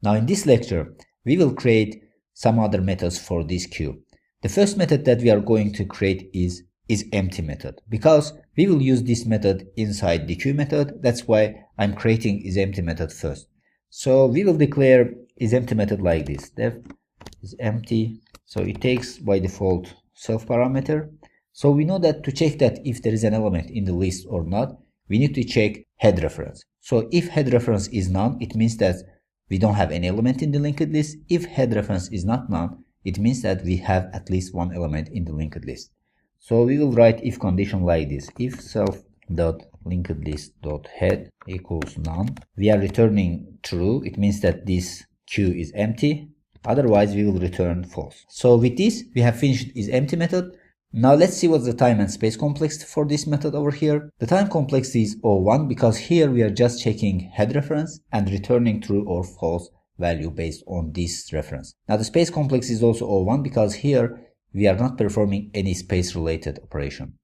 Now in this lecture, we will create some other methods for this queue. The first method that we are going to create is isEmpty method, because we will use this method inside Dequeue method. That's why I'm creating isEmpty method first. So we will declare isEmpty method like this: def isEmpty. So it takes by default self parameter. So we know that to check that if there is an element in the list or not, we need to check head reference. So if head reference is none, it means that we don't have any element in the linked list. If head reference is not none, it means that we have at least one element in the linked list. So we will write if condition like this: if self.linkedList.head equals none, we are returning true. It means that this queue is empty. Otherwise, we will return false. So with this, we have finished isEmpty method. Now let's see what's the time and space complexity for this method over here. The time complexity is 01 because here we are just checking head reference and returning true or false value based on this reference. Now the space complexity is also 01 because here we are not performing any space related operation.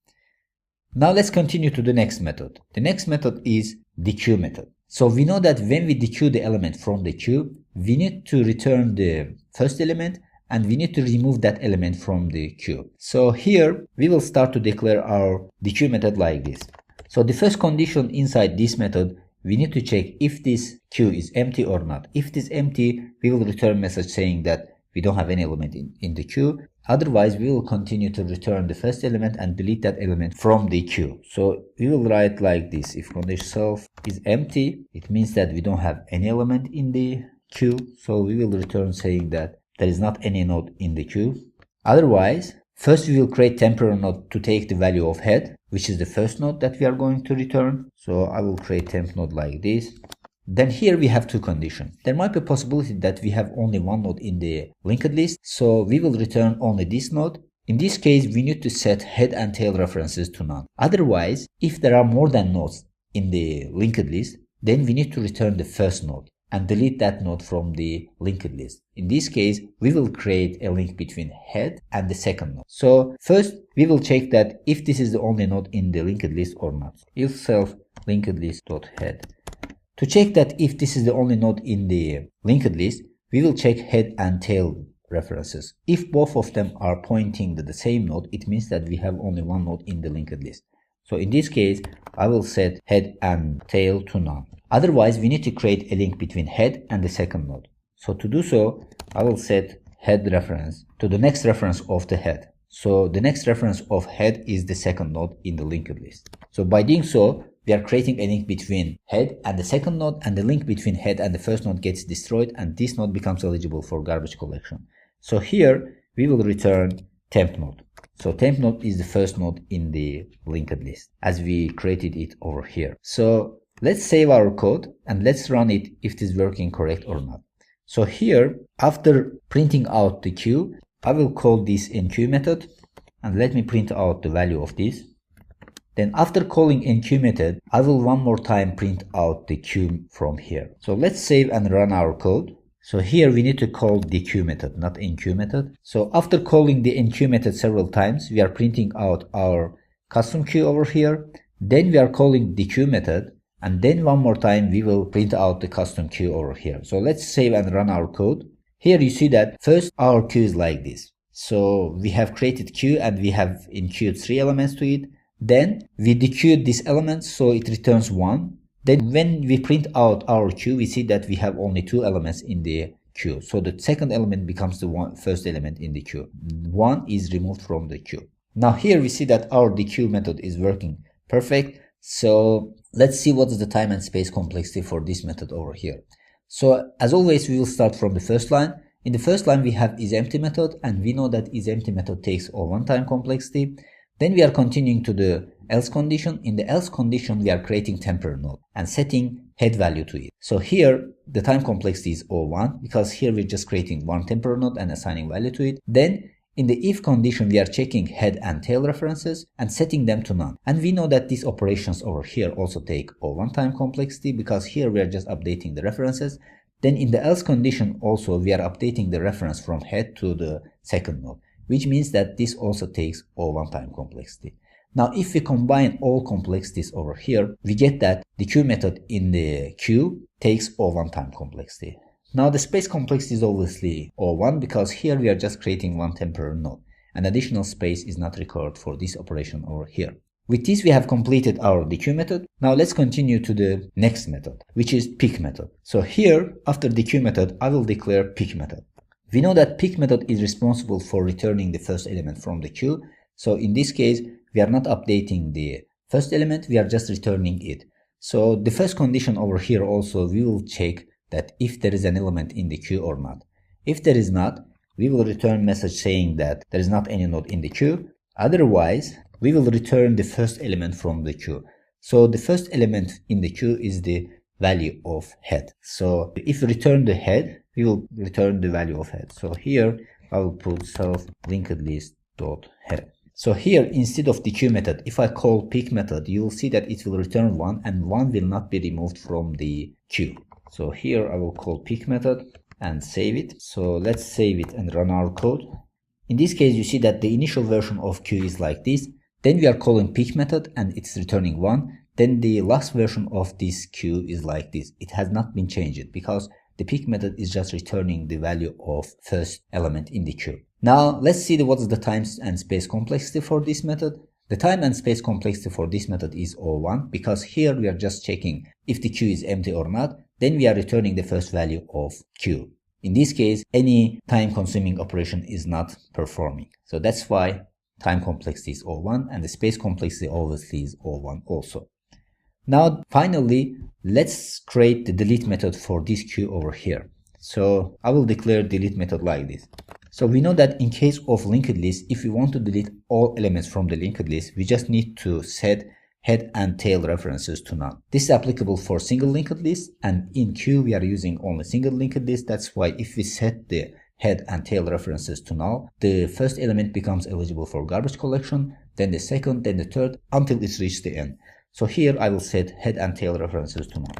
Now let's continue to the next method. The next method is Dequeue method. So we know that when we dequeue the element from the queue, we need to return the first element and we need to remove that element from the queue. So here we will start to declare our Dequeue method like this. So the first condition inside this method, we need to check if this queue is empty or not. If it is empty, we will return a message saying that we don't have any element in the queue. Otherwise, we will continue to return the first element and delete that element from the queue. So we will write like this: if condition self is empty, it means that we don't have any element in the queue. So we will return saying that there is not any node in the queue. Otherwise, first we will create temporary node to take the value of head, which is the first node that we are going to return. So I will create temp node like this. Then here we have two conditions. There might be a possibility that we have only one node in the linked list, so we will return only this node. In this case, we need to set head and tail references to none. Otherwise, if there are more than nodes in the linked list, then we need to return the first node and delete that node from the linked list. In this case, we will create a link between head and the second node. So first, we will check that if this is the only node in the linked list or not. If self linked list.head. To check that if this is the only node in the linked list, we will check head and tail references. If both of them are pointing to the same node, it means that we have only one node in the linked list. So in this case, I will set head and tail to none. Otherwise, we need to create a link between head and the second node. So to do so, I will set head reference to the next reference of the head. So the next reference of head is the second node in the linked list. So by doing so, we are creating a link between head and the second node, and the link between head and the first node gets destroyed, and this node becomes eligible for garbage collection. So here we will return temp node. So temp node is the first node in the linked list as we created it over here. So let's save our code and let's run it if it is working correct or not. So here, after printing out the queue, I will call this enqueue method, and let me print out the value of this. Then after calling enqueue method, I will one more time print out the queue from here. So let's save and run our code. So here we need to call Dequeue method, not enqueue method. So after calling the enqueue method several times, we are printing out our custom queue over here. Then we are calling Dequeue method, and then one more time we will print out the custom queue over here. So let's save and run our code. Here you see that first our queue is like this. So we have created queue and we have enqueued 3 elements to it. Then we dequeued this element, so it returns 1. Then when we print out our queue, we see that we have only 2 elements in the queue. So the second element becomes the first element in the queue. 1 is removed from the queue. Now here we see that our dequeue method is working perfect. So let's see what is the time and space complexity for this method over here. So as always, we will start from the first line. In the first line, we have isEmpty method, and we know that isEmpty method takes one time complexity. Then we are continuing to the else condition. In the else condition, we are creating temporary node and setting head value to it. So here the time complexity is 01 because here we're just creating one temporary node and assigning value to it. Then in the if condition, we are checking head and tail references and setting them to none. And we know that these operations over here also take 01 time complexity because here we are just updating the references. Then in the else condition also, we are updating the reference from head to the second node, which means that this also takes 01 time complexity. Now, if we combine all complexities over here, we get that the queue method in the queue takes 01 time complexity. Now the space complexity is obviously O1 because here we are just creating one temporary node. An additional space is not required for this operation over here. With this we have completed our Dequeue method. Now let's continue to the next method, which is pick method. So here after Dequeue method I will declare pick method. We know that pick method is responsible for returning the first element from the queue. So in this case we are not updating the first element, we are just returning it. So the first condition over here also we will check that if there is an element in the queue or not. If there is not, we will return message saying that there is not any node in the queue. Otherwise, we will return the first element from the queue. So the first element in the queue is the value of head. So if we return the head, we will return the value of head. So here I will put self linked list dot head. So here instead of Dequeue method, if I call pick method, you will see that it will return 1 and 1 will not be removed from the queue. So here I will call pick method and save it. So let's save it and run our code. In this case, you see that the initial version of queue is like this. Then we are calling pick method and it's returning 1. Then the last version of this queue is like this. It has not been changed because the pick method is just returning the value of first element in the queue. Now let's see what is the time and space complexity for this method. The time and space complexity for this method is O1 because here we are just checking if the queue is empty or not. Then we are returning the first value of queue. In this case, any time consuming operation is not performing. So that's why time complexity is O1 and the space complexity obviously is O1 also. Now finally, let's create the delete method for this queue over here. So I will declare delete method like this. So we know that in case of linked list, if we want to delete all elements from the linked list, we just need to set head and tail references to none. This is applicable for single linked list, and in queue we are using only single linked list. That's why if we set the head and tail references to null, the first element becomes eligible for garbage collection, then the second, then the third, until it reaches the end. So here I will set head and tail references to null.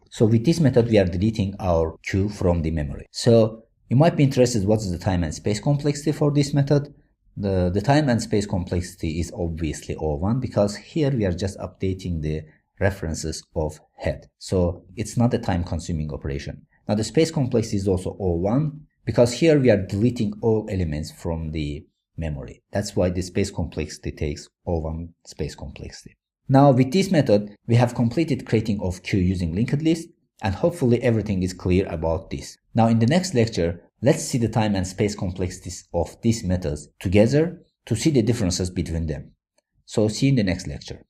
So with this method we are deleting our queue from the memory. So you might be interested what is the time and space complexity for this method. The time and space complexity is obviously O1 because here we are just updating the references of head. So it's not a time consuming operation. Now the space complexity is also O1 because here we are deleting all elements from the memory. That's why the space complexity takes O1 space complexity. Now with this method, we have completed creating of queue using linked list, and hopefully everything is clear about this. Now in the next lecture, let's see the time and space complexities of these methods together to see the differences between them. So see you in the next lecture.